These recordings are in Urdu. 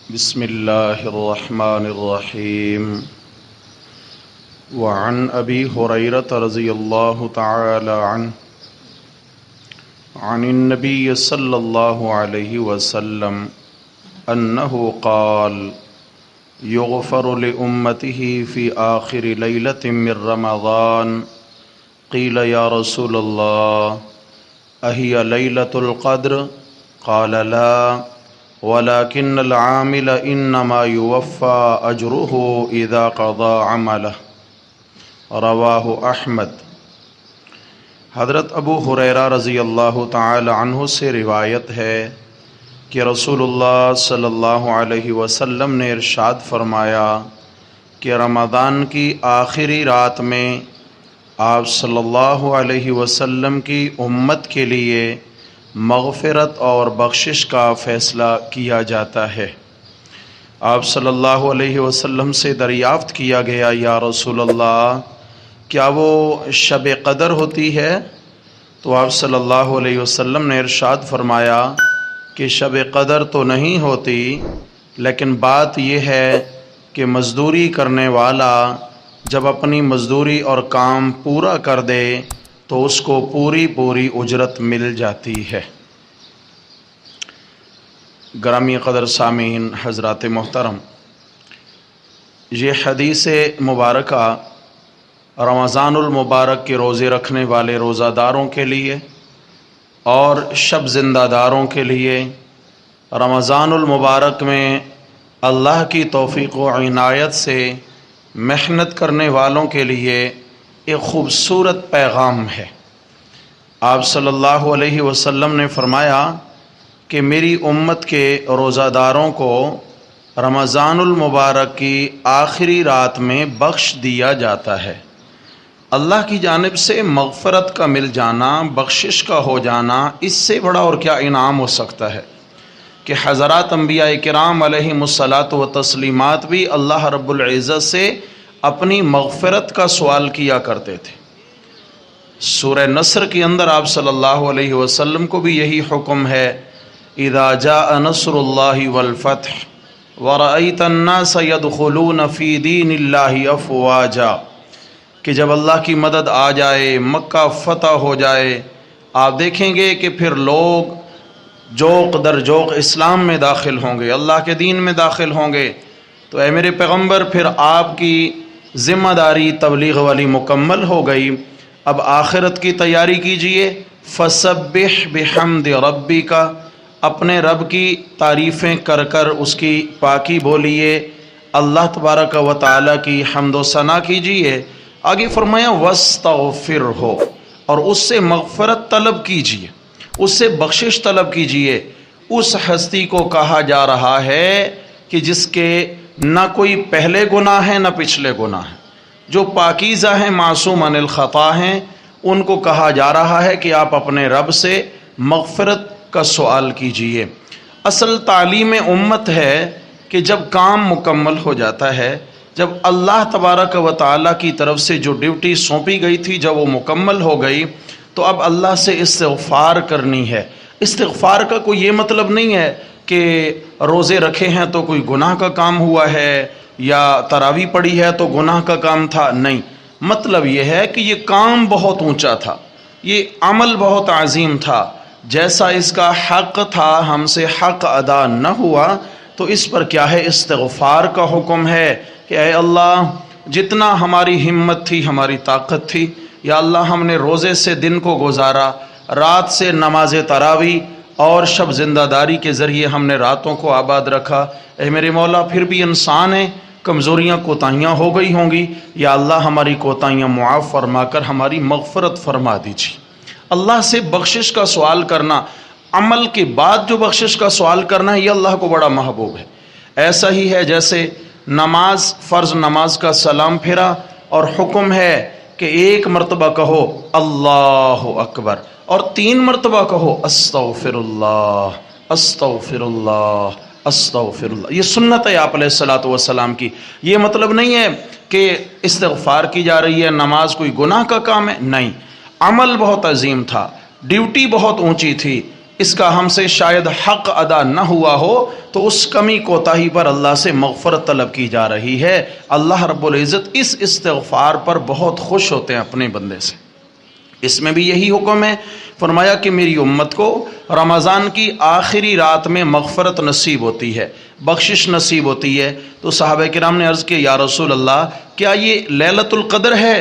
بسم اللہ الرحمن الرحیم وعن ابی ہریرۃ رضی اللہ تعالی عنہ عن النبی صلی اللہ علیہ وسلم انہ قال یغفر لأمته فی آخر لیلۃ من رمضان قیل یا رسول اللہ اہی لیلۃ القدر قال لا ولكن العامل انما يوفى اجره اذا قضى عمله رواہ احمد۔ حضرت ابو ہریرہ رضی اللہ تعالی عنہ سے روایت ہے کہ رسول اللہ صلی اللہ علیہ وسلم نے ارشاد فرمایا کہ رمضان کی آخری رات میں آپ صلی اللہ علیہ وسلم کی امت کے لیے مغفرت اور بخشش کا فیصلہ کیا جاتا ہے۔ آپ صلی اللہ علیہ وسلم سے دریافت کیا گیا، یا رسول اللہ کیا وہ شب قدر ہوتی ہے؟ تو آپ صلی اللہ علیہ وسلم نے ارشاد فرمایا کہ شب قدر تو نہیں ہوتی، لیکن بات یہ ہے کہ مزدوری کرنے والا جب اپنی مزدوری اور کام پورا کر دے تو اس کو پوری اجرت مل جاتی ہے۔ گرامی قدر سامعین حضرات محترم، یہ حدیث مبارکہ رمضان المبارک کے روزے رکھنے والے روزہ داروں کے لیے اور شب زندہ داروں کے لیے، رمضان المبارک میں اللہ کی توفیق و عنایت سے محنت کرنے والوں کے لیے ایک خوبصورت پیغام ہے۔ آپ صلی اللہ علیہ وسلم نے فرمایا کہ میری امت کے روزہ داروں کو رمضان المبارک کی آخری رات میں بخش دیا جاتا ہے۔ اللہ کی جانب سے مغفرت کا مل جانا، بخشش کا ہو جانا، اس سے بڑا اور کیا انعام ہو سکتا ہے کہ حضرات انبیاء کرام علیہم الصلاۃ و تسلیمات بھی اللہ رب العزت سے اپنی مغفرت کا سوال کیا کرتے تھے۔ سورہ نصر کے اندر آپ صلی اللہ علیہ وسلم کو بھی یہی حکم ہے، اذا جاء نصر اللہ والفتح ورأیت الناس يدخلون فی دین اللہ افواجا، کہ جب اللہ کی مدد آ جائے، مکہ فتح ہو جائے، آپ دیکھیں گے کہ پھر لوگ جوق در جوق اسلام میں داخل ہوں گے، اللہ کے دین میں داخل ہوں گے۔ تو اے میرے پیغمبر، پھر آپ کی ذمہ داری تبلیغ والی مکمل ہو گئی، اب آخرت کی تیاری کیجئے۔ فسبح بحمد ربک، اپنے رب کی تعریفیں کر کر اس کی پاکی بولیے، اللہ تبارک و تعالی کی حمد و ثنا کیجئے۔ آگے فرمایا واستغفرہ، اور اس سے مغفرت طلب کیجئے، اس سے بخشش طلب کیجئے۔ اس ہستی کو کہا جا رہا ہے کہ جس کے نہ کوئی پہلے گناہ ہیں نہ پچھلے گناہ ہیں، جو پاکیزہ ہیں، معصوم عن الخطا ہیں، ان کو کہا جا رہا ہے کہ آپ اپنے رب سے مغفرت کا سوال کیجئے۔ اصل تعلیم امت ہے کہ جب کام مکمل ہو جاتا ہے، جب اللہ تبارک و تعالیٰ کی طرف سے جو ڈیوٹی سونپی گئی تھی جب وہ مکمل ہو گئی، تو اب اللہ سے استغفار کرنی ہے۔ استغفار کا کوئی یہ مطلب نہیں ہے کہ روزے رکھے ہیں تو کوئی گناہ کا کام ہوا ہے، یا تراویح پڑھی ہے تو گناہ کا کام تھا، نہیں۔ مطلب یہ ہے کہ یہ کام بہت اونچا تھا، یہ عمل بہت عظیم تھا، جیسا اس کا حق تھا ہم سے حق ادا نہ ہوا، تو اس پر کیا ہے؟ استغفار کا حکم ہے کہ اے اللہ، جتنا ہماری ہمت تھی، ہماری طاقت تھی، یا اللہ ہم نے روزے سے دن کو گزارا، رات سے نماز تراویح اور شب زندہ داری کے ذریعے ہم نے راتوں کو آباد رکھا، اے میرے مولا پھر بھی انسان ہیں، کمزوریاں کوتاہیاں ہو گئی ہوں گی، یا اللہ ہماری کوتاہیاں معاف فرما کر ہماری مغفرت فرما دیجیے۔ اللہ سے بخشش کا سوال کرنا، عمل کے بعد جو بخشش کا سوال کرنا ہے، یہ اللہ کو بڑا محبوب ہے۔ ایسا ہی ہے جیسے نماز، فرض نماز کا سلام پھیرا اور حکم ہے کہ 1 مرتبہ کہو اللہ اکبر، اور 3 مرتبہ کہو استغفر اللہ استغفر اللہ استغفر اللہ۔ یہ سنت ہے آپ علیہ الصلوۃ والسلام کی۔ یہ مطلب نہیں ہے کہ استغفار کی جا رہی ہے، نماز کوئی گناہ کا کام ہے، نہیں۔ عمل بہت عظیم تھا، ڈیوٹی بہت اونچی تھی، اس کا ہم سے شاید حق ادا نہ ہوا ہو تو اس کمی کوتاہی پر اللہ سے مغفرت طلب کی جا رہی ہے۔ اللہ رب العزت اس استغفار پر بہت خوش ہوتے ہیں اپنے بندے سے۔ اس میں بھی یہی حکم ہے، فرمایا کہ میری امت کو رمضان کی آخری رات میں مغفرت نصیب ہوتی ہے، بخشش نصیب ہوتی ہے۔ تو صحابہ کرام نے عرض کیا یا رسول اللہ کیا یہ لیلۃ القدر ہے؟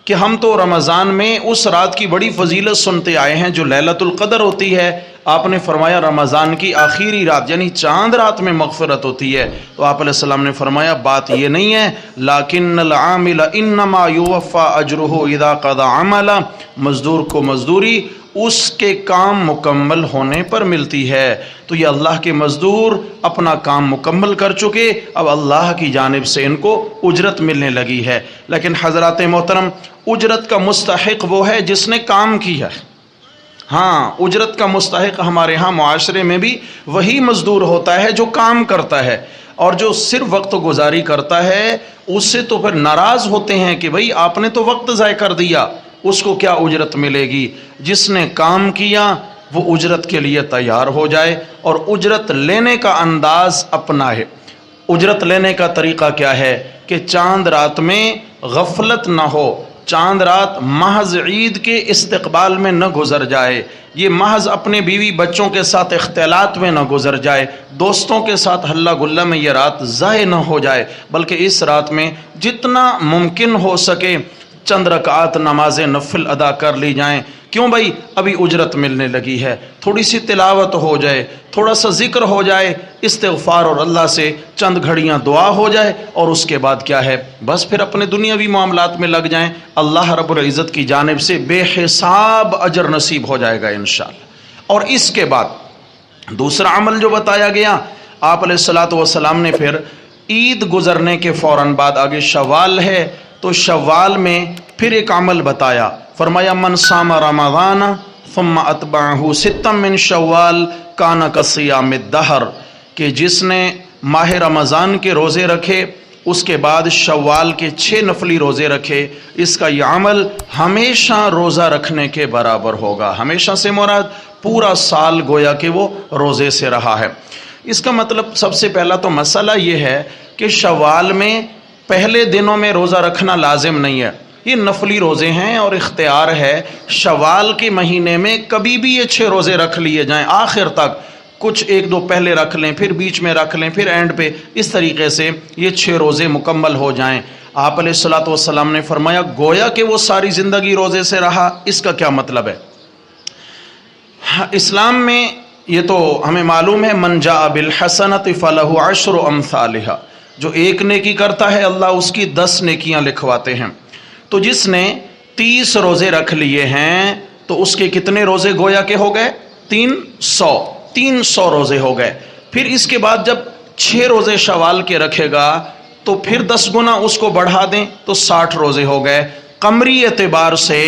کہ ہم تو رمضان میں اس رات کی بڑی فضیلت سنتے آئے ہیں جو لیلۃ القدر ہوتی ہے۔ آپ نے فرمایا رمضان کی آخری رات یعنی چاند رات میں مغفرت ہوتی ہے۔ تو آپ علیہ السلام نے فرمایا بات یہ نہیں ہے، لیکن العامل انما یوفی اجرہ اذا قضى عملا، مزدور کو مزدوری اس کے کام مکمل ہونے پر ملتی ہے۔ تو یہ اللہ کے مزدور اپنا کام مکمل کر چکے، اب اللہ کی جانب سے ان کو اجرت ملنے لگی ہے۔ لیکن حضرات محترم، اجرت کا مستحق وہ ہے جس نے کام کیا ہے۔ ہاں، اجرت کا مستحق ہمارے ہاں معاشرے میں بھی وہی مزدور ہوتا ہے جو کام کرتا ہے، اور جو صرف وقت گزاری کرتا ہے اس سے تو پھر ناراض ہوتے ہیں کہ بھئی آپ نے تو وقت ضائع کر دیا، اس کو کیا اجرت ملے گی؟ جس نے کام کیا وہ اجرت کے لیے تیار ہو جائے اور اجرت لینے کا انداز اپنا ہے۔ اجرت لینے کا طریقہ کیا ہے کہ چاند رات میں غفلت نہ ہو، چاند رات محض عید کے استقبال میں نہ گزر جائے، یہ محض اپنے بیوی بچوں کے ساتھ اختلاط میں نہ گزر جائے، دوستوں کے ساتھ ہلہ گلہ میں یہ رات ضائع نہ ہو جائے، بلکہ اس رات میں جتنا ممکن ہو سکے چند رکعات نماز نفل ادا کر لی جائیں۔ کیوں بھائی؟ ابھی اجرت ملنے لگی ہے، تھوڑی سی تلاوت ہو جائے، تھوڑا سا ذکر ہو جائے، استغفار اور اللہ سے چند گھڑیاں دعا ہو جائے، اور اس کے بعد کیا ہے بس پھر اپنے دنیاوی معاملات میں لگ جائیں، اللہ رب العزت کی جانب سے بے حساب اجر نصیب ہو جائے گا انشاءاللہ۔ اور اس کے بعد دوسرا عمل جو بتایا گیا، آپ علیہ الصلوۃ والسلام نے پھر عید گزرنے کے فوراً بعد، آگے شوال ہے تو شوال میں پھر ایک عمل بتایا، فرمایا من صام رمضان ثم اتبعہ ستا من شوال کان کصیام الدہر، کہ جس نے ماہ رمضان کے روزے رکھے اس کے بعد شوال کے 6 نفلی روزے رکھے، اس کا یہ عمل ہمیشہ روزہ رکھنے کے برابر ہوگا۔ ہمیشہ سے مراد پورا سال گویا کہ وہ روزے سے رہا ہے۔ اس کا مطلب سب سے پہلا تو مسئلہ یہ ہے کہ شوال میں پہلے دنوں میں روزہ رکھنا لازم نہیں ہے، یہ نفلی روزے ہیں اور اختیار ہے شوال کے مہینے میں کبھی بھی یہ 6 روزے رکھ لیے جائیں آخر تک، کچھ 1-2 پہلے رکھ لیں، پھر بیچ میں رکھ لیں، پھر اینڈ پہ، اس طریقے سے یہ 6 روزے مکمل ہو جائیں۔ آپ علیہ الصلوۃ والسلام نے فرمایا گویا کہ وہ ساری زندگی روزے سے رہا، اس کا کیا مطلب ہے؟ اسلام میں یہ تو ہمیں معلوم ہے من جاء بالحسنۃ فلہ 10 امثالھا، جو ایک نیکی کرتا ہے اللہ اس کی 10 نیکیاں لکھواتے ہیں۔ تو جس نے 30 روزے رکھ لیے ہیں تو اس کے کتنے روزے گویا کے ہو گئے؟ 300 روزے ہو گئے۔ پھر اس کے بعد جب 6 روزے شوال کے رکھے گا تو پھر 10 گنا اس کو بڑھا دیں تو 60 روزے ہو گئے۔ قمری اعتبار سے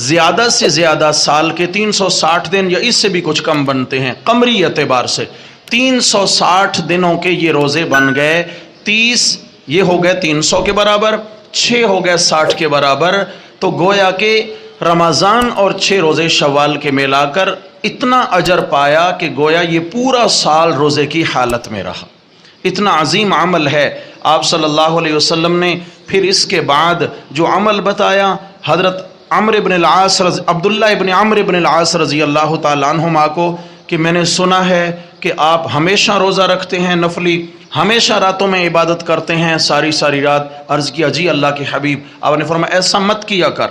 زیادہ سال کے 360 دن یا اس سے بھی کچھ کم بنتے ہیں، قمری اعتبار سے 360 دنوں کے یہ روزے بن گئے۔ 30 یہ ہو گئے 300 کے برابر، 6 ہو گئے 60 کے برابر، تو گویا کہ رمضان اور 6 روزے شوال کے ملا کر اتنا اجر پایا کہ گویا یہ پورا سال روزے کی حالت میں رہا۔ اتنا عظیم عمل ہے۔ آپ صلی اللہ علیہ وسلم نے پھر اس کے بعد جو عمل بتایا، حضرت عبداللہ ابن عمرو ابن العاص رضی اللہ تعالیٰ عنہما کو، کہ میں نے سنا ہے کہ آپ ہمیشہ روزہ رکھتے ہیں نفلی، ہمیشہ راتوں میں عبادت کرتے ہیں ساری رات۔ عرض کیا جی اللہ کے حبیب، آپ نے فرمایا ایسا مت کیا کر،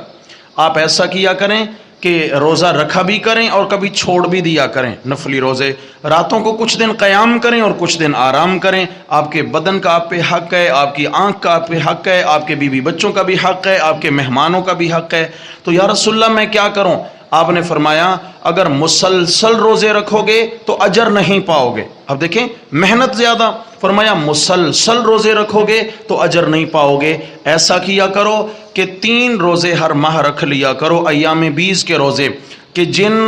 آپ ایسا کیا کریں کہ روزہ رکھا بھی کریں اور کبھی چھوڑ بھی دیا کریں نفلی روزے، راتوں کو کچھ دن قیام کریں اور کچھ دن آرام کریں، آپ کے بدن کا آپ پہ حق ہے، آپ کی آنکھ کا آپ پہ حق ہے، آپ کے بیوی بچوں کا بھی حق ہے، آپ کے مہمانوں کا بھی حق ہے۔ تو یا رسول اللہ میں کیا کروں؟ آپ نے فرمایا اگر مسلسل روزے رکھو گے تو اجر نہیں پاؤ گے۔ اب دیکھیں محنت زیادہ، فرمایا مسلسل روزے رکھو گے تو اجر نہیں پاؤ گے، ایسا کیا کرو کہ 3 روزے ہر ماہ رکھ لیا کرو، ایام 20 کے روزے، کہ جن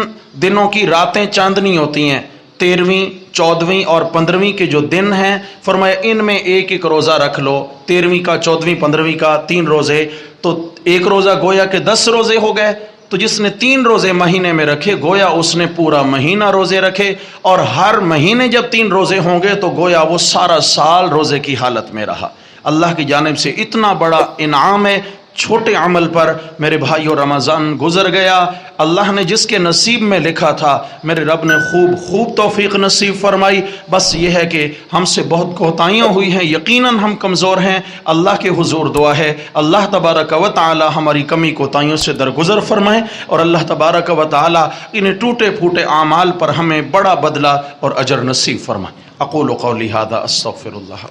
دنوں کی راتیں چاندنی ہوتی ہیں، 13ویں 14ویں اور 15ویں کے جو دن ہیں، فرمایا ان میں ایک روزہ رکھ لو، 13ویں کا 14ویں 15ویں کا 3 روزے، تو ایک روزہ گویا کہ 10 روزے ہو گئے، تو جس نے 3 روزے مہینے میں رکھے گویا اس نے پورا مہینہ روزے رکھے، اور ہر مہینے جب 3 روزے ہوں گے تو گویا وہ سارا سال روزے کی حالت میں رہا۔ اللہ کی جانب سے اتنا بڑا انعام ہے چھوٹے عمل پر۔ میرے بھائیو، رمضان گزر گیا، اللہ نے جس کے نصیب میں لکھا تھا میرے رب نے خوب توفیق نصیب فرمائی۔ بس یہ ہے کہ ہم سے بہت کوتاہیاں ہوئی ہیں، یقیناً ہم کمزور ہیں۔ اللہ کے حضور دعا ہے اللہ تبارک و تعالی ہماری کمی کوتاہیوں سے درگزر فرمائے، اور اللہ تبارک و تعالی ان ٹوٹے پھوٹے اعمال پر ہمیں بڑا بدلہ اور اجر نصیب فرمائے۔ اقول قولی ھذا استغفر اللہ۔